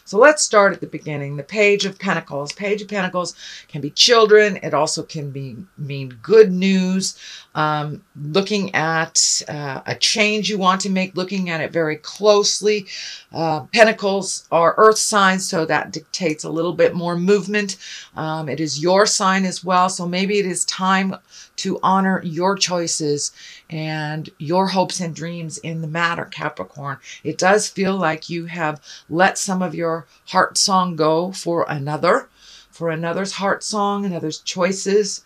So let's start at the beginning. The Page of Pentacles. Page of Pentacles can be children. It also can mean good news. Looking at a change you want to make, looking at it very closely. Pentacles are earth signs, so that dictates a little bit more movement. It is your sign as well, so maybe it is time to honor your choices and your hopes and dreams in the matter, Capricorn. It does feel like you have let some of your heart song go for another's heart song, another's choices.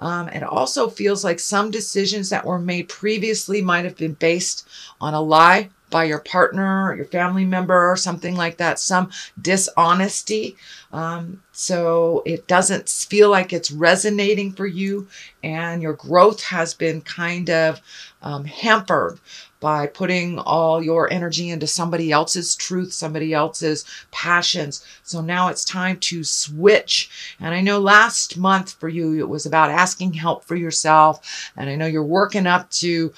It also feels like some decisions that were made previously might have been based on a lie by your partner or your family member or something like that, some dishonesty. So it doesn't feel like it's resonating for you, and your growth has been kind of hampered by putting all your energy into somebody else's truth, somebody else's passions. So now it's time to switch. And I know last month for you, it was about asking help for yourself. And I know you're working up to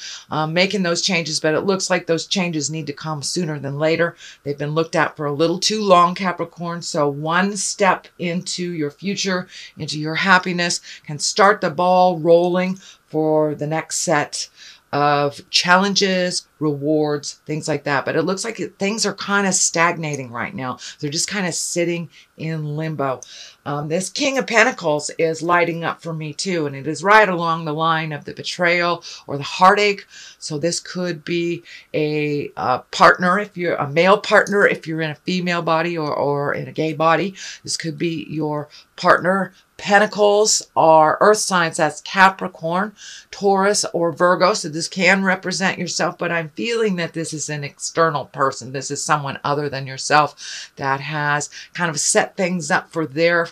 making those changes, but it looks like those changes need to come sooner than later. They've been looked at for a little too long, Capricorn. So one step into your future, into your happiness, can start the ball rolling for the next set of challenges, rewards, things like that. But it looks like things are kind of stagnating right now. They're just kind of sitting in limbo. This King of Pentacles is lighting up for me too, and it is right along the line of the betrayal or the heartache. So this could be a partner, if you're a male partner, if you're in a female body or in a gay body. This could be your partner. Pentacles are earth signs. That's Capricorn, Taurus, or Virgo. So this can represent yourself, but I'm feeling that this is an external person. This is someone other than yourself that has kind of set things up for their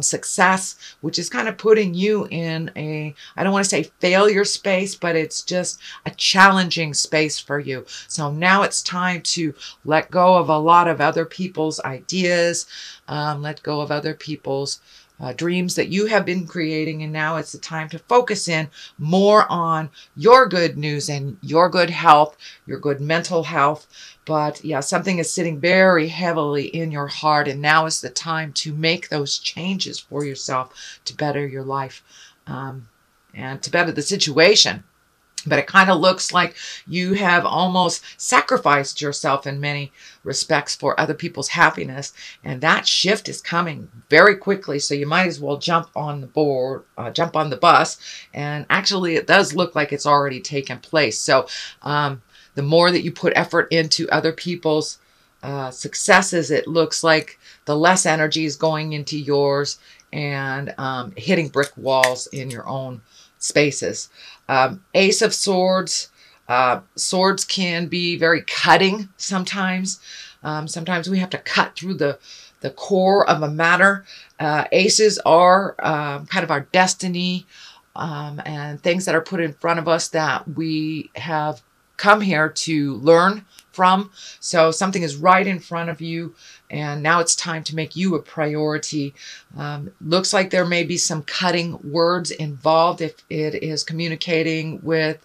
success, which is kind of putting you in a, I don't want to say failure space, but it's just a challenging space for you. So now it's time to let go of a lot of other people's ideas, let go of other people's dreams that you have been creating, and now it's the time to focus in more on your good news and your good health, your good mental health. But yeah, something is sitting very heavily in your heart, and now is the time to make those changes for yourself to better your life and to better the situation. But it kind of looks like you have almost sacrificed yourself in many respects for other people's happiness. And that shift is coming very quickly. So you might as well jump on the bus. And actually, it does look like it's already taken place. So the more that you put effort into other people's successes, it looks like the less energy is going into yours and hitting brick walls in your own spaces. Ace of Swords. Swords can be very cutting sometimes. Sometimes we have to cut through the core of a matter. Aces are kind of our destiny and things that are put in front of us that we have come here to learn from. So something is right in front of you, and now it's time to make you a priority. Looks like there may be some cutting words involved if it is communicating with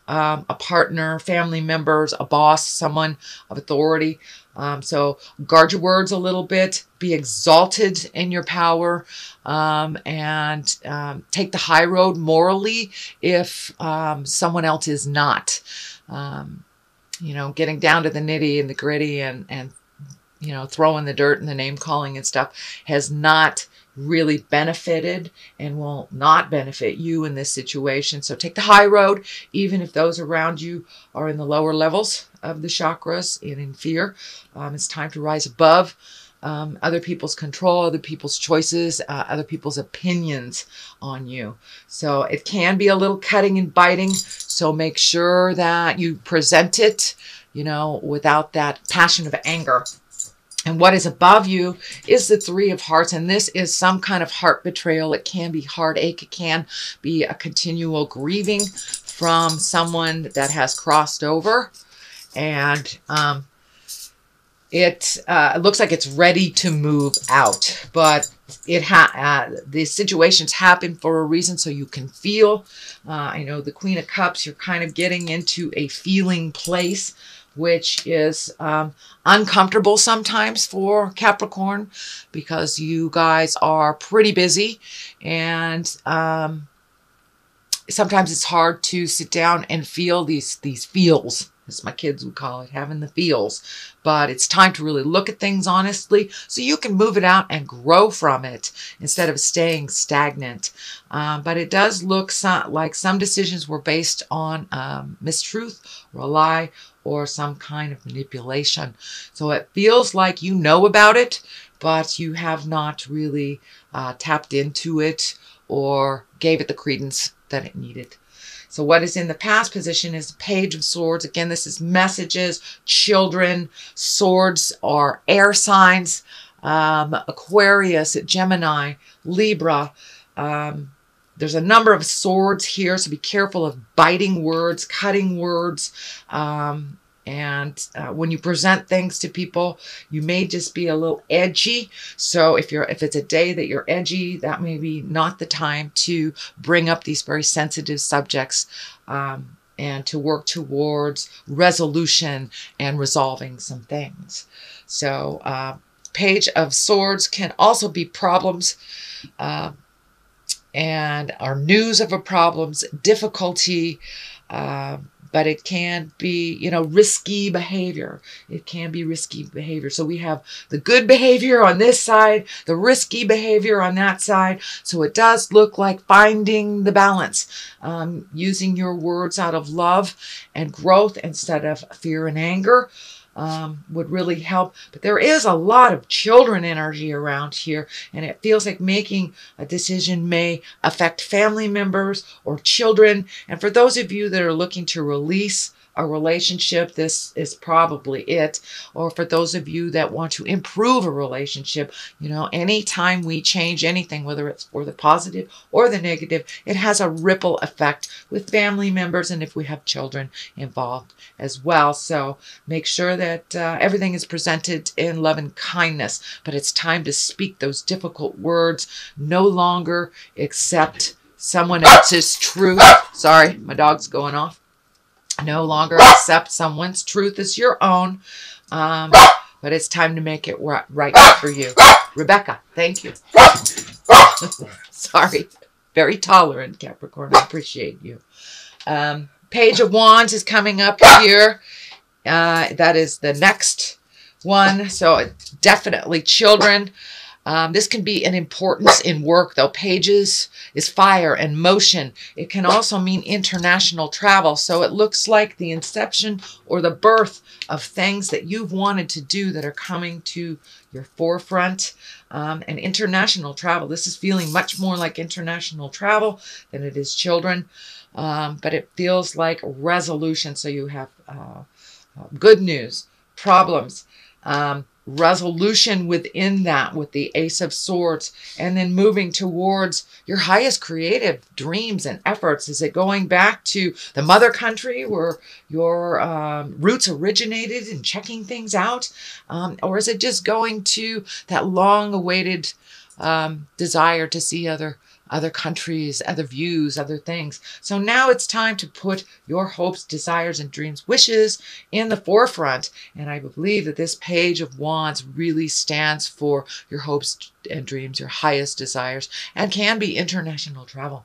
a partner, family members, a boss, someone of authority. So guard your words a little bit, be exalted in your power, and take the high road morally if someone else is not. You know, getting down to the nitty and the gritty and you know, throwing the dirt and the name calling and stuff has not really benefited and will not benefit you in this situation. So take the high road, even if those around you are in the lower levels of the chakras and in fear. It's time to rise above other people's control, other people's choices, other people's opinions on you. So it can be a little cutting and biting. So make sure that you present it, you know, without that passion of anger. And what is above you is the Three of Hearts. And this is some kind of heart betrayal. It can be heartache. It can be a continual grieving from someone that has crossed over. And it looks like it's ready to move out. But the situations happen for a reason, so you can feel. I know the Queen of Cups, you're kind of getting into a feeling place which is uncomfortable sometimes for Capricorn, because you guys are pretty busy, and sometimes it's hard to sit down and feel these feels, as my kids would call it, having the feels. But it's time to really look at things honestly so you can move it out and grow from it instead of staying stagnant. But it does look like some decisions were based on mistruth or a lie or some kind of manipulation. So it feels like you know about it, but you have not really tapped into it or gave it the credence that it needed. So what is in the past position is the Page of Swords. Again, this is messages, children. Swords are air signs. Aquarius, Gemini, Libra. There's a number of swords here, so be careful of biting words, cutting words. When you present things to people, you may just be a little edgy. So if it's a day that you're edgy, that may be not the time to bring up these very sensitive subjects, and to work towards resolution and resolving some things. So Page of Swords can also be problems, and our news of a problems, difficulty, but it can be, risky behavior. It can be risky behavior. So we have the good behavior on this side, the risky behavior on that side. So it does look like finding the balance, using your words out of love and growth instead of fear and anger. Would really help. But there is a lot of children energy around here, and it feels like making a decision may affect family members or children. And for those of you that are looking to release a relationship, this is probably it. Or for those of you that want to improve a relationship, anytime we change anything, whether it's for the positive or the negative, it has a ripple effect with family members and if we have children involved as well. So make sure that everything is presented in love and kindness, but it's time to speak those difficult words. No longer accept someone else's truth. Sorry, my dog's going off. No longer accept someone's truth as your own, but it's time to make it right for you. Rebecca, thank you. Sorry, very tolerant, Capricorn. I appreciate you. Page of Wands is coming up here. That is the next one. So definitely children. This can be an importance in work, though. Pages is fire and motion. It can also mean international travel. So it looks like the inception or the birth of things that you've wanted to do that are coming to your forefront. And international travel. This is feeling much more like international travel than it is children. But it feels like resolution. So you have good news, problems, resolution within that with the Ace of Swords, and then moving towards your highest creative dreams and efforts. Is it going back to the mother country where your roots originated and checking things out? Or is it just going to that long-awaited desire to see other countries, other views, other things? So now it's time to put your hopes, desires, and dreams, wishes in the forefront. And I believe that this Page of Wands really stands for your hopes and dreams, your highest desires, and can be international travel.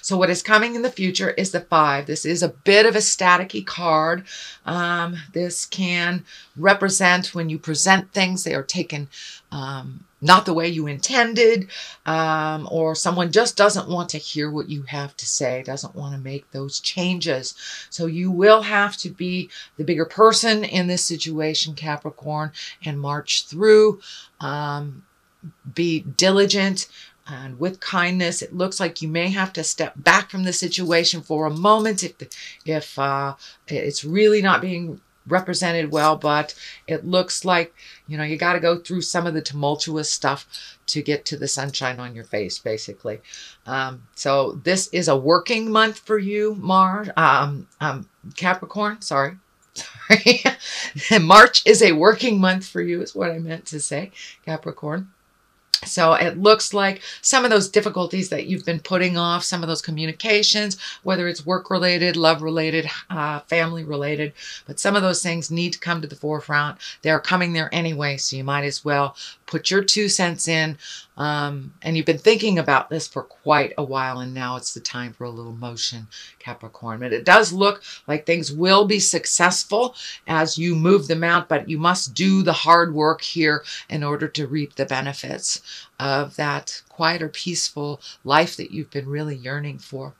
So what is coming in the future is the 5. This is a bit of a staticky card. This can represent when you present things, they are taken not the way you intended, or someone just doesn't want to hear what you have to say, doesn't want to make those changes. So you will have to be the bigger person in this situation, Capricorn, and march through, be diligent, and with kindness. It looks like you may have to step back from the situation for a moment if it's really not being represented well, but it looks like, you got to go through some of the tumultuous stuff to get to the sunshine on your face, basically. So this is a working month for you, Capricorn, sorry. March is a working month for you is what I meant to say, Capricorn. So it looks like some of those difficulties that you've been putting off, some of those communications, whether it's work related, love related, family related, but some of those things need to come to the forefront. They're coming there anyway, so you might as well put your 2 cents in. And you've been thinking about this for quite a while, and now it's the time for a little motion, Capricorn. But it does look like things will be successful as you move them out, but you must do the hard work here in order to reap the benefits of that quieter, peaceful life that you've been really yearning for.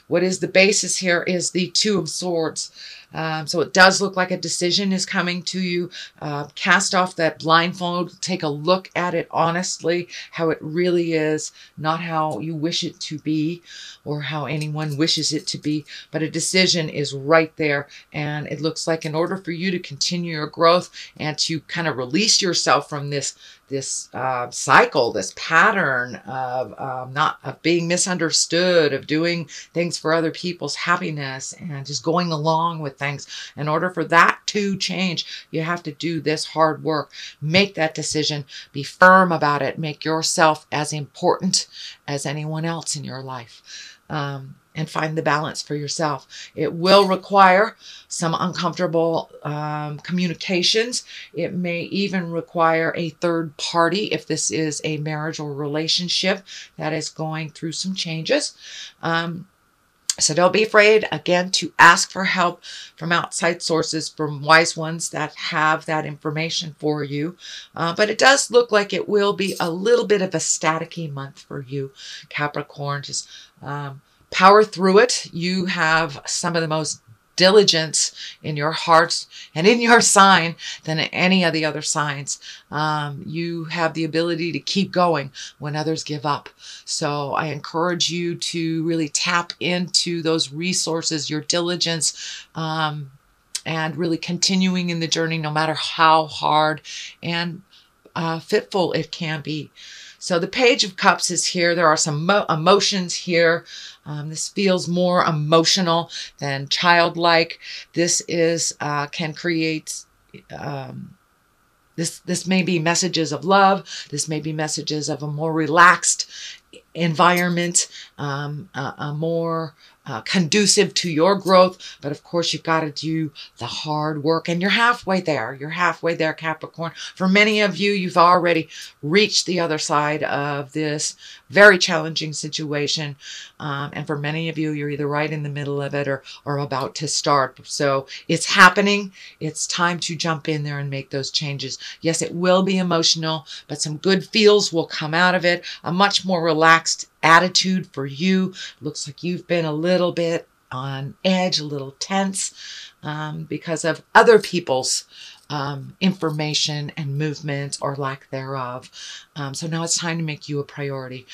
What is the basis here is the Two of Swords. So it does look like a decision is coming to you. Cast off that blindfold. Take a look at it honestly, how it really is, not how you wish it to be or how anyone wishes it to be, but a decision is right there. And it looks like in order for you to continue your growth and to kind of release yourself from this cycle, this pattern of being misunderstood, of doing things for other people's happiness and just going along with things. In order for that to change, you have to do this hard work. Make that decision. Be firm about it. Make yourself as important as anyone else in your life. And find the balance for yourself. It will require some uncomfortable communications. It may even require a third party if this is a marriage or relationship that is going through some changes. So don't be afraid, again, to ask for help from outside sources, from wise ones that have that information for you. But it does look like it will be a little bit of a staticky month for you, Capricorn. Just power through it. You have some of the most diligence in your hearts and in your sign than any of the other signs. You have the ability to keep going when others give up. So I encourage you to really tap into those resources, your diligence, and really continuing in the journey no matter how hard and fitful it can be. So the Page of Cups is here. There are some emotions here. This feels more emotional than childlike. This is can create. This may be messages of love. This may be messages of a more relaxed environment, a more conducive to your growth. But of course, you've got to do the hard work, and you're halfway there. You're halfway there, Capricorn. For many of you, you've already reached the other side of this very challenging situation. And for many of you, you're either right in the middle of it or about to start. So it's happening. It's time to jump in there and make those changes. Yes, it will be emotional, but some good feels will come out of it. A much more relaxed attitude for you. Looks like you've been a little bit on edge, a little tense because of other people's information and movement or lack thereof. So now it's time to make you a priority.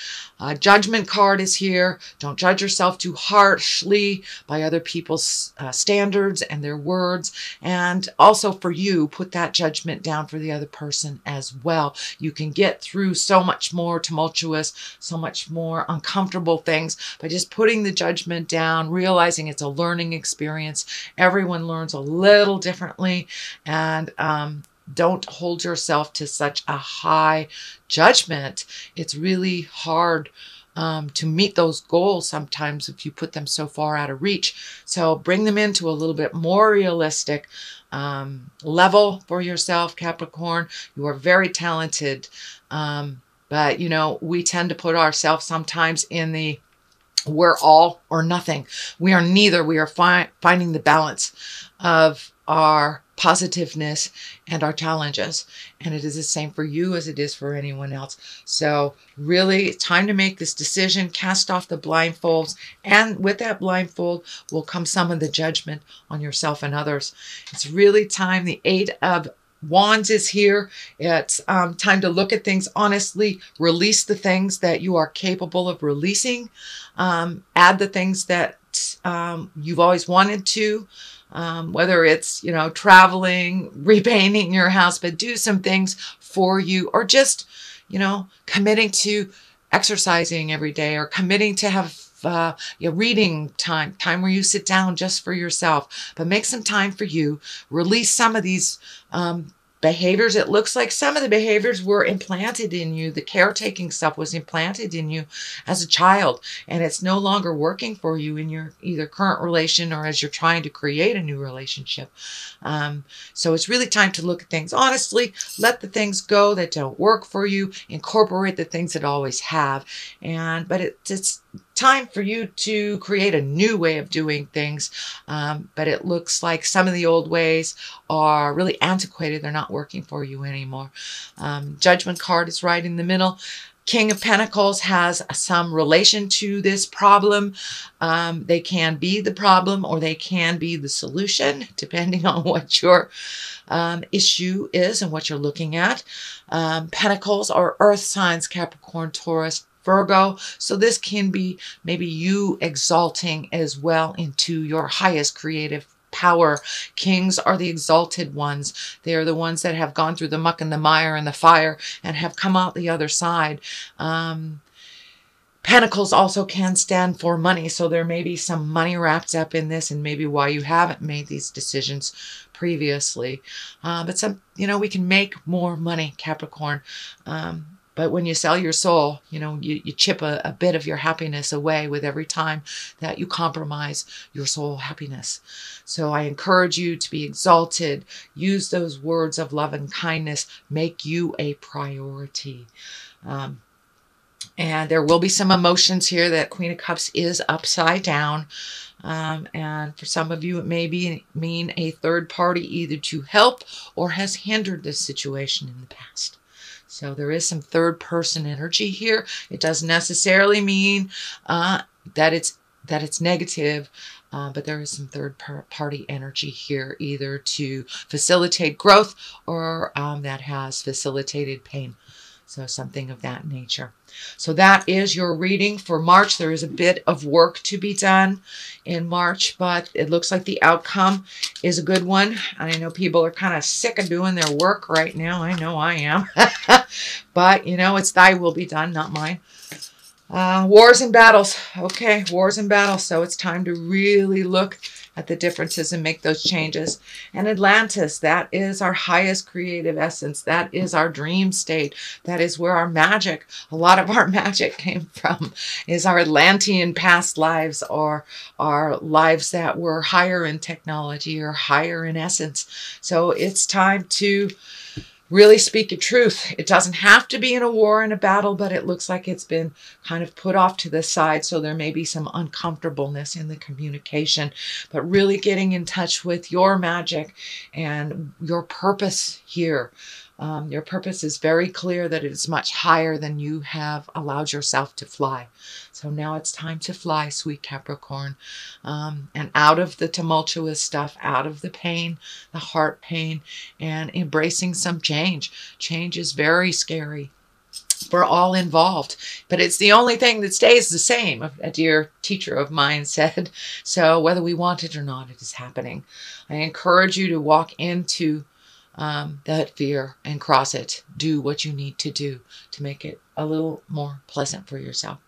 Judgment card is here. Don't judge yourself too harshly by other people's standards and their words. And also for you, put that judgment down for the other person as well. You can get through so much more tumultuous, so much more uncomfortable things by just putting the judgment down, realizing it's a learning experience. Everyone learns a little differently, and don't hold yourself to such a high judgment. It's really hard to meet those goals sometimes if you put them so far out of reach. So bring them into a little bit more realistic level for yourself, Capricorn. You are very talented, but you know, we tend to put ourselves sometimes in the we're all or nothing. We are neither. We are finding the balance of our positiveness and our challenges. And it is the same for you as it is for anyone else. So really, it's time to make this decision. Cast off the blindfolds. And with that blindfold will come some of the judgment on yourself and others. It's really time. The 8 of Wands is here. It's time to look at things honestly, release the things that you are capable of releasing, add the things that you've always wanted to, whether it's, you know, traveling, repainting your house, but do some things for you, or just, you know, committing to exercising every day, or committing to have reading time where you sit down just for yourself. But make some time for you. Release some of these behaviors, it looks like some of the behaviors were implanted in you. The caretaking stuff was implanted in you as a child, and it's no longer working for you in your either current relation or as you're trying to create a new relationship. So it's really time to look at things honestly, let the things go that don't work for you, incorporate the things that always have. But it's time for you to create a new way of doing things. But it looks like some of the old ways are really antiquated. They're not working for you anymore. Judgment card is right in the middle. King of Pentacles has some relation to this problem. They can be the problem or they can be the solution, depending on what your issue is and what you're looking at. Pentacles are earth signs, Capricorn, Taurus, Virgo. So this can be maybe you exalting as well into your highest creative power. Kings are the exalted ones. They are the ones that have gone through the muck and the mire and the fire and have come out the other side. Pentacles also can stand for money. So there may be some money wrapped up in this and maybe why you haven't made these decisions previously. But we can make more money, Capricorn. But when you sell your soul, you chip a bit of your happiness away with every time that you compromise your soul happiness. So I encourage you to be exalted. Use those words of love and kindness. Make you a priority. And there will be some emotions here. That Queen of Cups is upside down. And for some of you, it may mean a third party either to help or has hindered this situation in the past. So there is some third person energy here. It doesn't necessarily mean that it's negative, but there is some third party energy here, either to facilitate growth or that has facilitated pain. So something of that nature. So that is your reading for March. There is a bit of work to be done in March, but it looks like the outcome is a good one. And I know people are kind of sick of doing their work right now. I know I am. But, it's thy will be done, not mine. Wars and battles. Okay, wars and battles. So it's time to really look at the differences and make those changes. And Atlantis, that is our highest creative essence. That is our dream state. That is where our magic, a lot of our magic came from, is our Atlantean past lives or our lives that were higher in technology or higher in essence. So it's time to really speak the truth. It doesn't have to be in a war and a battle, but it looks like it's been kind of put off to the side. So there may be some uncomfortableness in the communication, but really getting in touch with your magic and your purpose here. Your purpose is very clear that it is much higher than you have allowed yourself to fly. So now it's time to fly, sweet Capricorn, and out of the tumultuous stuff, out of the pain, the heart pain, and embracing some change. Change is very scary for all involved, but it's the only thing that stays the same, a dear teacher of mine said. So whether we want it or not, it is happening. I encourage you to walk into that fear and cross it. Do what you need to do to make it a little more pleasant for yourself.